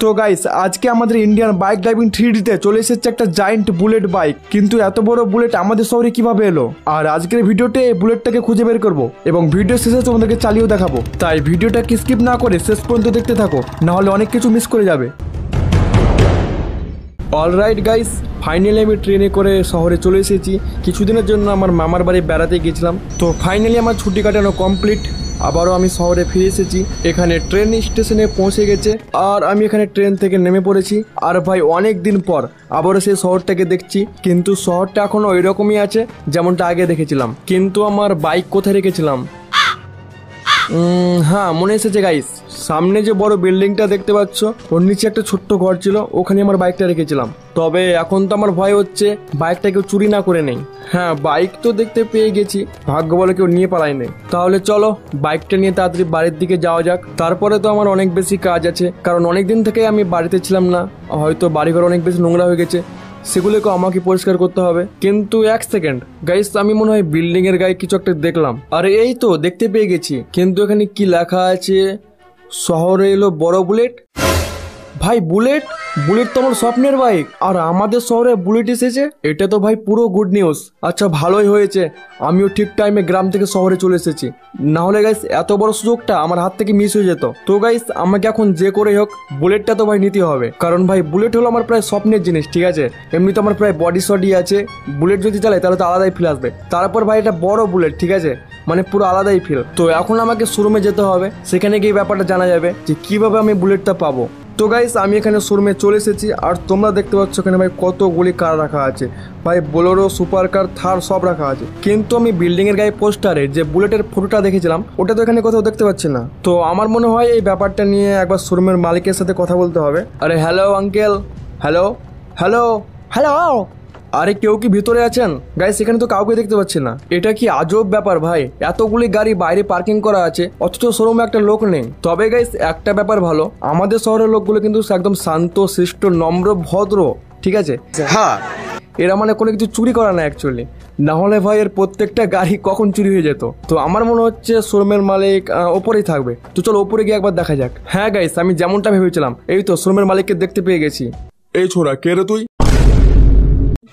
তো গাইস আজকে আমাদের ইন্ডিয়ান বাইক ড্রাইভিং 3Dতে চলে এসেছে একটা জায়ান্ট বুলেট বাইক। কিন্তু এত বড় বুলেট আমাদের শহরে কিভাবে এলো, আর আজকের ভিডিওতে এই বুলেটটাকে খুঁজে বের করব এবং ভিডিও শেষে তোমাদেরকে চালিয়েও দেখাবো। তাই ভিডিওটাকে স্কিপ না করে শেষ পর্যন্ত দেখতে থাকো, না হলে অনেক কিছু মিস করে যাবে। অলরাইট গাইস, ফাইনালি আমি ট্রেনে করে শহরে চলে এসেছি। কিছুদিনের জন্য আমার মামার বাড়ি বেড়াতে গিয়েছিলাম। তো ফাইনালি আমার ছুটি কাটানো কমপ্লিট। আবারও আমি শহরে ফিরে এসেছি। এখানে ট্রেন স্টেশনে পৌঁছে গেছে আর আমি এখানে ট্রেন থেকে নেমে পড়েছি। আর ভাই অনেক দিন পর আবারও সেই শহরটাকে দেখছি, কিন্তু শহরটা এখনো ওই রকমই আছে যেমনটা আগে দেখেছিলাম। কিন্তু আমার বাইক কোথায় রেখেছিলাম? হ্যাঁ, মনে এসেছে গাইস, সামনে যে বড় বিল্ডিংটা দেখতে পাচ্ছ ওর নিচে একটা ছোট্ট ঘর ছিল, ওখানে আমার বাইকটা রেখেছিলাম। তবে এখন তো আমার ভয় হচ্ছে বাইকটা কেউ চুরি না করে নেই। হ্যাঁ, বাইক তো দেখতে পেয়ে গেছি, ভাগ্য বলে কেউ নিয়ে পালায় নেই। তাহলে চলো বাইকটা নিয়ে তাড়াতাড়ি বাড়ির দিকে যাওয়া যাক। তারপরে তো আমার অনেক বেশি কাজ আছে, কারণ অনেক দিন থেকে আমি বাড়িতে ছিলাম না। হয়তো বাড়িঘর অনেক বেশি নোংরা হয়ে গেছে, সেগুলোকে আমাকে পরিষ্কার করতে হবে। কিন্তু এক সেকেন্ড গাইস, আমি মনে হয় বিল্ডিং এর গায়ে কিছু একটা দেখলাম। আরে এই তো দেখতে পেয়ে গেছি, কিন্তু এখানে কি লেখা আছে? শহরে এলো বড় বুলেট। ভাই বুলেট তো আমার স্বপ্নের বাইক, আর আমাদের শহরে বুলেট এসেছে, এটা তো ভাই পুরো গুড নিউজ। আচ্ছা ভালোই হয়েছে আমিও ঠিক টাইমে গ্রাম থেকে শহরে চলে এসেছি, না হলে গাইস এত বড় সুযোগটা আমার হাত থেকে মিস হয়ে যেত। তো গাইস আমাকে এখন যে করে হোক বুলেটটা তো ভাই নিতে হবে, কারণ ভাই বুলেট হলো আমার প্রায় স্বপ্নের জিনিস। ঠিক আছে, এমনি তো আমার প্রায় বডি সডি আছে, বুলেট যদি চালাই তাহলে তো আলাদাই ফিল আসবে। তারপর ভাই এটা বড় বুলেট, ঠিক আছে, মানে পুরো আলাদাই ফিল। তো এখন আমাকে শোরুমে যেতে হবে, সেখানে গিয়ে ব্যাপারটা জানা যাবে যে কিভাবে আমি বুলেটটা পাবো। তো গাইস আমি এখানে শোরুমে চলে এসেছি, আর তোমরা দেখতে পাচ্ছ এখানে ভাই কতগুলি কার রাখা আছে। ভাই বোলেরো, সুপার কার, থার সব রাখা আছে। কিন্তু আমি বিল্ডিং এর গায়ে পোস্টারে যে বুলেটের ফটোটা দেখেছিলাম ওটা তো এখানে কোথাও দেখতে পাচ্ছি না। তো আমার মনে হয় এই ব্যাপারটা নিয়ে একবার শোরুমের মালিকের সাথে কথা বলতে হবে। আরে hello uncle, hello hello hello, আরে কেউ কি ভিতরে আছেন? গাইস এখানে তো কাউকে দেখতে পাচ্ছি না। এটা কি আজব ব্যাপার ভাই, এতগুলি গাড়ি বাইরে পার্কিং করা আছে অথচ শোরুমে একটা লোক নেই। তবে গাইস একটা ব্যাপার ভালো, আমাদের শহরের লোকগুলো কিন্তু একদম শান্ত শিষ্ট নম্র ভদ্র, ঠিক আছে। হ্যাঁ, এরা মানে কোনো কিছু চুরি করা না অ্যাকচুয়ালি, না হলে ভাই এর প্রত্যেকটা গাড়ি কখন চুরি হয়ে যেত। তো আমার মনে হচ্ছে শোরুমের মালিক ওপরেই থাকবে। তো চলো ওপরে গিয়ে একবার দেখা যাক। হ্যাঁ গাইস, আমি যেমনটা ভেবেছিলাম, এই তো শোরুমের মালিককে দেখতে পেয়ে গেছি। এই ছোড়া, কে রে তুই?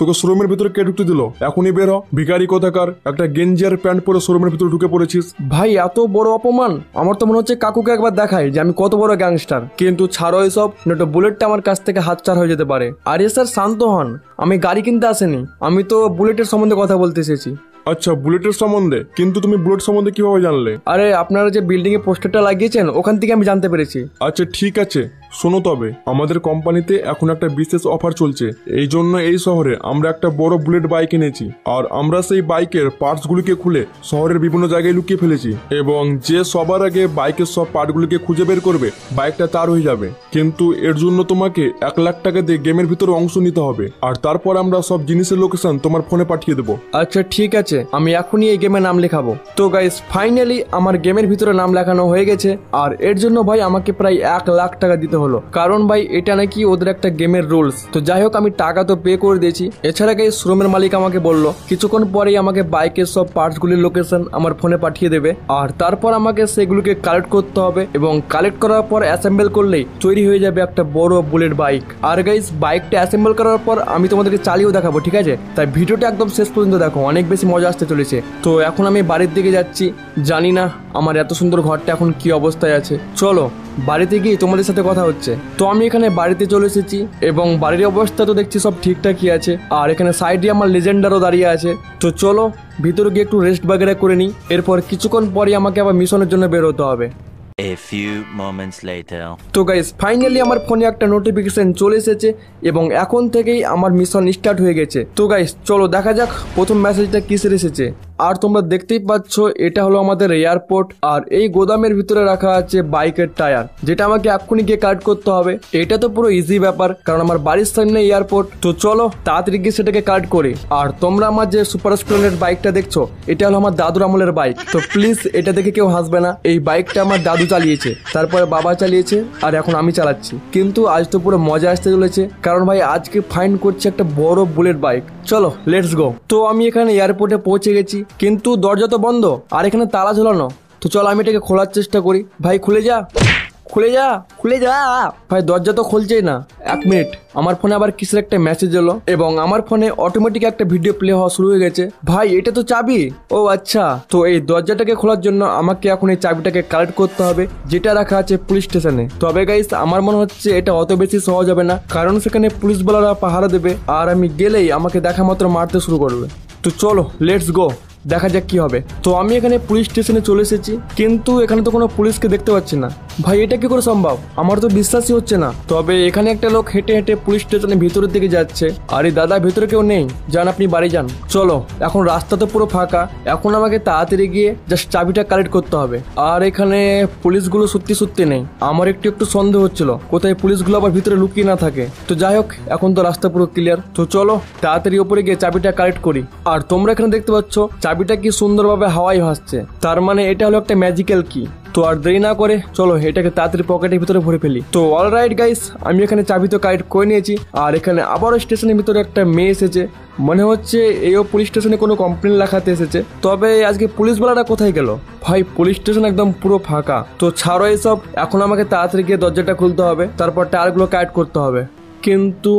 তোকে শোরুমের ভিতরে কে ঢুকতে দিল? এখনই বের হ, ভিখারি কোথাকার। একটা গেঞ্জি আর প্যান্ট পরে শোরুমের ভিতরে ঢুকে পড়েছিস। ভাই এত বড় অপমান! আমার তো মনে হচ্ছে কাকুকে একবার দেখাই যে আমি কত বড় গ্যাংস্টার। কিন্তু ছাড়ো এসব, নয়তো বুলেটটা আমার কাছ থেকে হাতছাড়া হয়ে যেতে পারে। আরে স্যার শান্ত হন, আমি গাড়ি কিনতে আসেনি, আমি তো বুলেটের সম্বন্ধে কথা বলতে এসেছি। আচ্ছা বুলেটের সম্বন্ধে? কিন্তু তুমি বুলেট সম্বন্ধে কিভাবে জানলে? আরে আপনারা যে বিল্ডিং এ পোস্টারটা লাগিয়েছেন ওখান থেকে আমি জানতে পেরেছি। আচ্ছা ঠিক আছে, শোনো তবে আমাদের কোম্পানিতে এখন একটা বিশেষ অফার চলছে। এই জন্য এই শহরে আমরা একটা বড় বুলেট বাইক এনেছি, আর আমরা সেই বাইকের পার্টস গুলিকে খুলে শহরের বিভিন্ন জায়গায় লুকিয়ে ফেলেছি, এবং যে সবার আগে বাইকের সব পার্টগুলিকে খুঁজে বের করবে বাইকটা তার হয়ে যাবে। কিন্তু এর জন্য তোমাকে 1 লাখ টাকা দিয়ে গেমের ভিতরে অংশ নিতে হবে, আর তারপর আমরা সব জিনিসের লোকেশন তোমার ফোনে পাঠিয়ে দেবো। আচ্ছা ঠিক আছে, আমি এখনই এই গেমে নাম লেখাবো। তো গাইস ফাইনালি আমার গেমের ভিতরে নাম লেখানো হয়ে গেছে, আর এর জন্য ভাই আমাকে প্রায় 1 লাখ টাকা দিতে হলো, কারণ ভাই এটা নাকি ওদের একটা গেমের রুলস। তো যাই হোক আমি টাকা তো পে করে দিয়েছি। এছাড়া গাইস শোরুমের মালিক আমাকে বললো কিছুক্ষণ পরেই আমাকে বাইকের সব পার্টস গুলির লোকেশন আমার ফোনে পাঠিয়ে দেবে, আর তারপর আমাকে সেগুলোকে কালেক্ট করতে হবে, এবং কালেক্ট করার পর অ্যাসেম্বল করলেই তৈরি হয়ে যাবে একটা বড় বুলেট বাইক। আর গাইস বাইকটা অ্যাসেম্বল করার পর আমি তোমাদেরকে চালিয়েও দেখাবো, ঠিক আছে? তাই ভিডিওটা একদম শেষ পর্যন্ত দেখো, অনেক বেশি মজা আসতে চলেছে। তো এখন আমি বাড়ির দিকে যাচ্ছি, জানি না আমার এত সুন্দর ঘরটা এখন কি অবস্থায় আছে। চলো বাড়িতে গিয়ে তোমাদের সাথে কথা হচ্ছে। তো আমি এখানে বাড়িতে চলে এসেছি, এবং বাড়ির অবস্থা তো দেখছি সব ঠিকঠাকই আছে, আর এখানে সাইডে আমার লেজেন্ডারও দাঁড়িয়ে আছে। তো চলো ভিতরে গিয়ে একটু রেস্ট বাগেরা করে নিই, এরপর কিছুক্ষণ পরে আমাকে আবার মিশনের জন্য বের হতে হবে। A few moments later. তো গাইস ফাইনালি আমার ফোনে একটা নোটিফিকেশন চলে এসেছে, এবং এখন থেকেই আমার মিশন স্টার্ট হয়ে গেছে। তো গাইস চলো দেখা যাক প্রথম মেসেজটা কিসের এসেছে। আর তোমরা দেখতেই পাচ্ছ এটা হলো আমাদের এয়ারপোর্ট, আর এই গোদামের ভিতরে রাখা আছে বাইকের টায়ার, যেটা আমাকে এক্ষুনি গিয়ে কালেক্ট করতে হবে। এটা তো পুরো ইজি ব্যাপার, কারণ আমার বাড়ির সামনে এয়ারপোর্ট। তো চলো তাড়াতাড়ি গিয়ে সেটাকে কালেক্ট করি। আর তোমরা আমার যে সুপার স্প্লেন্ডার বাইকটা দেখছো এটা হলো আমার দাদুর আমলের বাইক। তো প্লিজ এটা দেখে কেউ হাসবে না, এই বাইকটা আমার দাদু চালিয়েছে, তারপরে বাবা চালিয়েছে, আর এখন আমি চালাচ্ছি। কিন্তু আজ তো পুরো মজা আসতে চলেছে, কারণ ভাই আজকে ফাইন করছে একটা বড় বুলেট বাইক। চলো লেটস গো। তো আমি এখানে এয়ারপোর্টে পৌঁছে গেছি, কিন্তু দরজা তো বন্ধ, আর এখানে তালা ঝোলানো। তো চলো আমি এটাকে খোলার চেষ্টা করি। ভাই খুলে যা। খুলে যা, খুলে যা। ভাই দরজা তো খুলছেই না। 1 মিনিট, আমার ফোনে আবার কিসের একটা মেসেজ এলো এবং আমার ফোনে অটোমেটিক একটা ভিডিও প্লে হওয়া শুরু হয়ে গেছে। ভাই এটা তো চাবি। ও আচ্ছা, তো এই দরজাটাকে খোলার জন্য আমাকে এখন এই চাবিটাকে কালেক্ট করতে হবে, যেটা রাখা আছে পুলিশ স্টেশনে। তবে গাইস আমার মনে হচ্ছে এটা অত বেশি সহজ হবে না, কারণ সেখানে পুলিশ বলারা পাহারা দেবে আর আমি গেলেই আমাকে দেখা মাত্র মারতে শুরু করবে। তো চলো লেটস গো, দেখা যাক কি হবে। তো আমি এখানে পুলিশ স্টেশনে চলে এসেছি, কিন্তু এখানে তো কোনো পুলিশকে দেখতে পাচ্ছি না। ভাই এটা কি করে সম্ভব? আমার তো বিশ্বাসই হচ্ছে না। তবে এখানে একটা লোক হেঁটে হেঁটে পুলিশ স্টেশনের ভিতরের দিকে যাচ্ছে। আরে দাদা, ভেতরে কেউ নেই? যান, আপনি বাড়ি যান। চলো, এখন রাস্তা তো পুরো ফাঁকা। এখন আমাকে তাড়াতাড়ি গিয়ে জাস্ট চাবিটা কালেক্ট করতে হবে। আর এখানে পুলিশগুলো সত্যি সত্যি নেই। আমার একটু একটু সন্দেহ হচ্ছিল কোথায় পুলিশগুলো আবার ভিতরে লুকিয়ে না থাকে। তো যাই হোক, এখন তো রাস্তা পুরো ক্লিয়ার। তো চলো তাড়াতাড়ি ওপরে গিয়ে চাবিটা কালেক্ট করি। আর তোমরা এখানে দেখতে পাচ্ছ চাবিটা কি সুন্দরভাবে হাওয়ায় ভাসছে, তার মানে এটা হলো একটা ম্যাজিক্যাল কি। তো আর দেরি না করে চলো এটাকে তাড়াতাড়ি পকেটের ভিতরে ভরে ফেলি। তো অলরাইট গাইস, আমি এখানে চাবি তো কালেক্ট করে নিয়েছি। আর এখানে আবারও স্টেশনের ভিতরে একটা মেয়ে এসেছে। মনে হচ্ছে এও পুলিশ স্টেশনে কোনো কমপ্লেন লেখাতে এসেছে। তবে আজকে পুলিশওয়ালারা কোথায় গেল? ভাই পুলিশ স্টেশন একদম পুরো ফাঁকা। তো ছাড়ো এইসব, এখন আমাকে তাড়াতাড়ি গিয়ে দরজাটা খুলতে হবে, তারপর টায়ারগুলো কালেক্ট করতে হবে। কিন্তু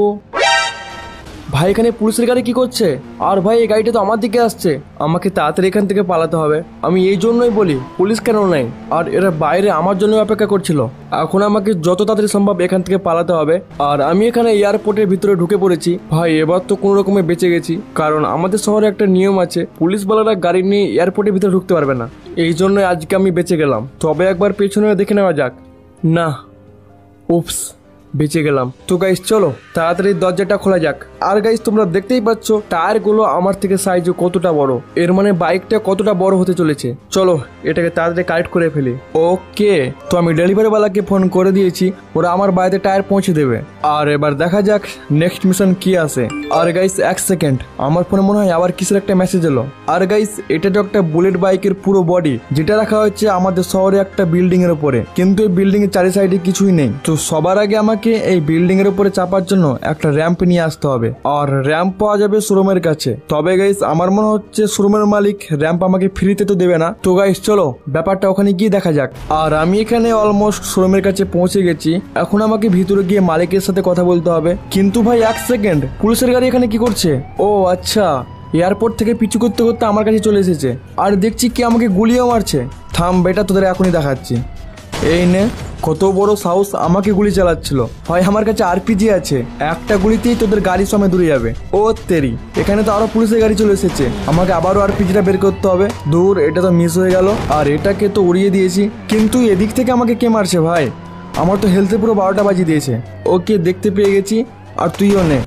ভাই এখানে পুলিশের গাড়ি কি করছে? আর ভাই এই গাড়িটা তো আমার দিকে আসছে। আমাকে তাড়াতাড়ি এখান থেকে পালাতে হবে। আমি এই জন্যই বলি পুলিশ কেন নাই, আর এরা বাইরে আমার জন্য অপেক্ষা করছিল। এখন আমাকে যত তাড়াতাড়ি সম্ভব এখান থেকে পালাতে হবে। আর আমি এখানে এয়ারপোর্টের ভিতরে ঢুকে পড়েছি। ভাই এবার তো কোনো রকমে বেঁচে গেছি, কারণ আমাদের শহরে একটা নিয়ম আছে, পুলিশওয়ালারা গাড়ি নিয়ে এয়ারপোর্টের ভিতরে ঢুকতে পারবে না। এই জন্যই আজকে আমি বেঁচে গেলাম। তবে একবার পেছনে দেখে নেওয়া যাক। না, উপস, বেঁচে গেলাম। তো গাইস চলো তাড়াতাড়ি দরজাটা খোলা যাক। আর গাইস তোমরা দেখতেই পাচ্ছ টায়ার গুলো আমার থেকে সাইজে কতটা বড়, এর মানে বাইকটা কতটা বড় হতে চলেছে। চলো এটাকে তাড়াতাড়ি কালেক্ট করে ফেলি। ওকে, তো আমি ডেলিভারি ওয়ালাকে ফোন করে দিয়েছি, ওরা আমার বাড়িতে টায়ার পৌঁছে দেবে। আর এবার দেখা যাক নেক্সট মিশন কি আছে। আর গাইস 1 সেকেন্ড, আমার ফোনে মনে হয় আবার কিসের একটা মেসেজ এলো। আর গাইস এটা তো একটা বুলেট বাইকের পুরো বডি, যেটা রাখা হচ্ছে আমাদের শহরে একটা বিল্ডিং এর উপরে, কিন্তু এই বিল্ডিং এর চারি সাইডে কিছুই নেই। তো সবার আগে আমাকে এই বিল্ডিং এর উপরে চাপার জন্য একটা র্যাম্প নিয়ে আসতে হবে, আর র্যাম্প পাওয়া যাবে শোরুমের কাছে। তবে গাইস আমার মনে হচ্ছে শোরুমের মালিক র্যাম্প আমাকে ফ্রিতে তো দেবে না। তো গাইস চলো ব্যাপারটা ওখানে গিয়ে দেখা যাক। আর আমি এখানে অলমোস্ট শোরুমের কাছে পৌঁছে গেছি। এখন আমাকে ভিতরে গিয়ে মালিকের সাথে কথা বলতে হবে। কিন্তু ভাই 1 সেকেন্ড, পুলিশের গাড়ি এখানে কি করছে? ও আচ্ছা, এয়ারপোর্ট থেকে পিছু করতে করতে আমার কাছে চলে এসেছে। আর দেখছি কি আমাকে গুলিও মারছে। থাম বেটা, তোদের এখনই দেখাচ্ছি। এই নে, কত বড় সাহস, আমাকে গুলি চালাচ্ছিল। হয় আমার কাছে আরপিজি আছে, একটা গুলিতেই তোদের গাড়ির সময় দূরে যাবে। ও তেরি, এখানে তো আরো পুলিশের গাড়ি চলে এসেছে। আমাকে আবারও আরপিজিটা বের করতে হবে। দূর, এটা তো মিস হয়ে গেল। আর এটাকে তো উড়িয়ে দিয়েছি, কিন্তু এদিক থেকে আমাকে কে মারছে ভাই? আমার তো হেলথে পুরো 12টা বাজিয়ে দিয়েছে। ওকে, দেখতে পেয়ে গেছি, আর তুইও নে।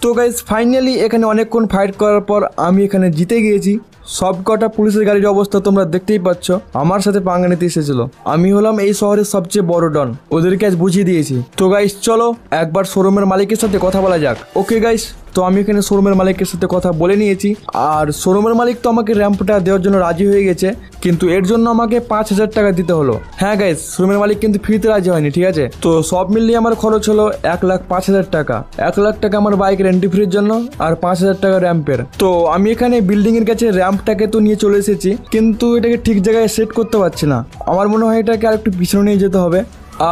তো গাইস ফাইনালি এখানে অনেকক্ষণ ফাইট করার পর আমি এখানে জিতে গিয়েছি। সব কটা পুলিশের গাড়ির অবস্থা তোমরা দেখতেই পাচ্ছ। আমার সাথে পাঙ্গা নিতে এসেছিল। আমি হলাম এই শহরের সবচেয়ে বড় ডন, ওদেরকে আজ বুঝিয়ে দিয়েছি। তো গাইস চলো একবার শোরুমের মালিকের সাথে কথা বলা যাক। ওকে গাইস, তো আমি এখানে শোরুমের মালিকের সাথে কথা বলে নিয়েছি। আর শোরুমের মালিক তো আমাকে র্যাম্পটা দেওয়ার জন্য রাজি হয়ে গেছে, কিন্তু এর জন্য আমাকে 5000 টাকা দিতে হলো। হ্যাঁ গাইস, শোরুমের মালিক কিন্তু ফ্রিতে রাজি হয়নি, ঠিক আছে? তো সব মিলিয়ে আমার খরচ হলো 1,05,000 টাকা। 1 লাখ টাকা আমার বাইকের এন্ট্রি ফ্রির জন্য, আর 5000 টাকা র্যাম্পের। তো আমি এখানে বিল্ডিং এর কাছে র্যাম্পটাকে তো নিয়ে চলে এসেছি, কিন্তু এটাকে ঠিক জায়গায় সেট করতে পারছি না। আমার মনে হয় এটাকে আর একটু পিছনে নিয়ে যেতে হবে।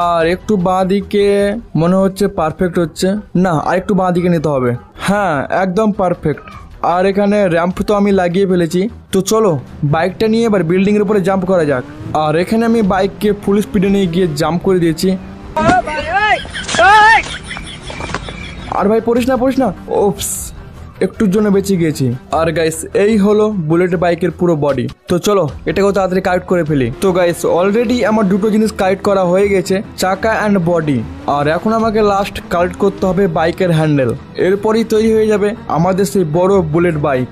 আর একটু বাঁ দিকে মনে হচ্ছে পারফেক্ট হচ্ছে না, আর একটু বাঁ দিকে নিতে হবে। হ্যাঁ, একদম পারফেক্ট। আর এখানে র্যাম্প তো আমি লাগিয়ে ফেলেছি। তো চলো বাইকটা নিয়ে এবার বিল্ডিং এর উপরে জাম্প করা যাক। আর এখানে আমি বাইককে ফুল স্পিডে নিয়ে গিয়ে জাম্প করে দিয়েছি। আর ভাই পড়িস না। ওপস, একটুর জন্য বেঁচে গিয়েছি। আর গাইস এই হলো বুলেট বাইকের পুরো বডি। তো চলো এটাকেও তাড়াতাড়ি কালেক্ট করে ফেলি। তো গাইস অলরেডি আমার দুটো জিনিস কালেক্ট করা হয়ে গেছে, চাকা অ্যান্ড বডি। আর এখন আমাকে লাস্ট কালেক্ট করতে হবে বাইকের হ্যান্ডেল। এরপরই তৈরি হয়ে যাবে আমাদের সেই বড় বুলেট বাইক।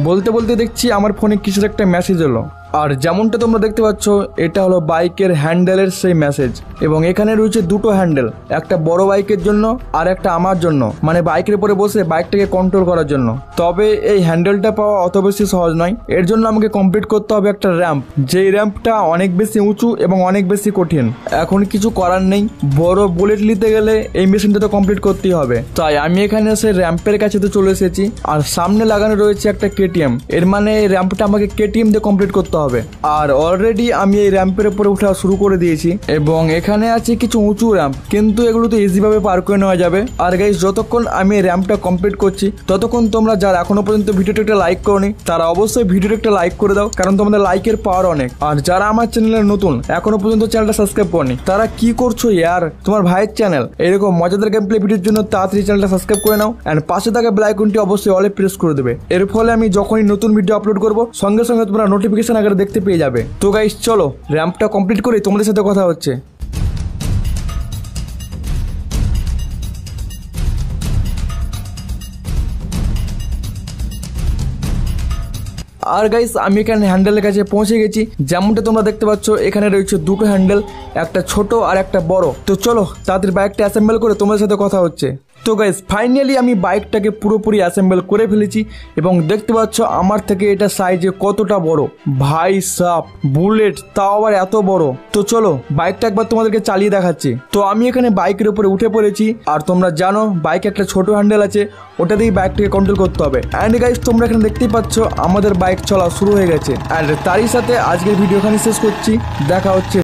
বলতে বলতে দেখছি আমার ফোনে কিছুর একটা মেসেজ এলো। আর যেমনটা তোমরা দেখতে পাচ্ছ, এটা হলো বাইকের হ্যান্ডেলের সেই মেসেজ। এবং এখানে রয়েছে দুটো হ্যান্ডেল, একটা বড় বাইকের জন্য আর একটা আমার জন্য, মানে বাইকের উপরে বসে বাইকটাকে কন্ট্রোল করার জন্য। তবে এই হ্যান্ডেলটা পাওয়া অত বেশি সহজ নয়। এর জন্য আমাকে কমপ্লিট করতে হবে একটা র্যাম্প, যেই র্যাম্পটা অনেক বেশি উঁচু এবং অনেক বেশি কঠিন। এখন কিছু করার নেই, বড় বুলেট নিতে গেলে এই মেশিনটা তো কমপ্লিট করতেই হবে। তাই আমি এখানে এসে র্যাম্পের কাছে তো চলে এসেছি। আর সামনে লাগানো রয়েছে একটা কেটিএম, এর মানে এই র্যাম্পটা আমাকে কেটিএম দিয়ে কমপ্লিট করতে হবে। হবে। আর অলরেডি আমি এই র্যাম্পের উপরে ওঠা শুরু করে দিয়েছি এবং এখানে আছে কিছু উঁচু র্যাম্প, কিন্তু এগুলো তো ইজিভাবে পার করে নেওয়া যাবে। আর গাইস যতক্ষণ আমি এই র্যাম্পটা কমপ্লিট করছি ততক্ষণ তোমরা যারা এখনো পর্যন্ত ভিডিওটা একটা লাইক করোনি তারা অবশ্যই ভিডিওটা একটা লাইক করে দাও, কারণ তোমাদের লাইকের পাওয়ার অনেক। আর যারা আমার চ্যানেলে নতুন এখনো পর্যন্ত চ্যানেলটা সাবস্ক্রাইব করনি তারা কি করছো ইয়ার, তোমার ভাইয়ের চ্যানেল এরকম মজাদার গেম প্লে ভিডিওর জন্য তাড়াতাড়ি চ্যানেলটা সাবস্ক্রাইব করে নাও এন্ড পাশে থাকা বেল আইকনটি অবশ্যই অলে প্রেস করে দেবে। এর ফলে আমি যখনই নতুন ভিডিও আপলোড করব সঙ্গে সঙ্গে তোমরা নোটিফিকেশন আকারে দেখতে পেয়ে যাবে। তো গাইস চলো র্যাম্পটা কমপ্লিট করে তোমাদের সাথে কথা হচ্ছে। আর গাইস আমি এখানে হ্যান্ডেলের কাছে পৌঁছে গেছি। যেমনটা তোমরা দেখতে পাচ্ছ এখানে রয়েছে দুটো হ্যান্ডেল, একটা ছোট আর একটা বড়। তো চলো তাদের বাইকটা অ্যাসেম্বল করে তোমাদের সাথে কথা হচ্ছে। তো গাইস ফাইনালি আমি বাইকটাকে পুরোপুরি অ্যাসেম্বল করে ফেলেছি এবং দেখতে পাচ্ছ আমার থেকে এটা সাইজে কতটা বড়। ভাই সাপ বুলেট, তাও আবার এত বড়। তো চলো বাইকটা একবার তোমাদেরকে চালিয়ে দেখাচ্ছি। তো আমি এখানে বাইকের উপরে উঠে পড়েছি আর তোমরা জানো বাইকে একটা ছোট হ্যান্ডেল আছে, ওটা দিয়েই বাইকটাকে কন্ট্রোল করতে হবে। অ্যান্ড গাইস তোমরা এখানে দেখতেই পাচ্ছ আমাদের বাইক চলা শুরু হয়ে গেছে। অ্যান্ড তারই সাথে আজকের ভিডিও এখানে শেষ করছি, দেখা হচ্ছে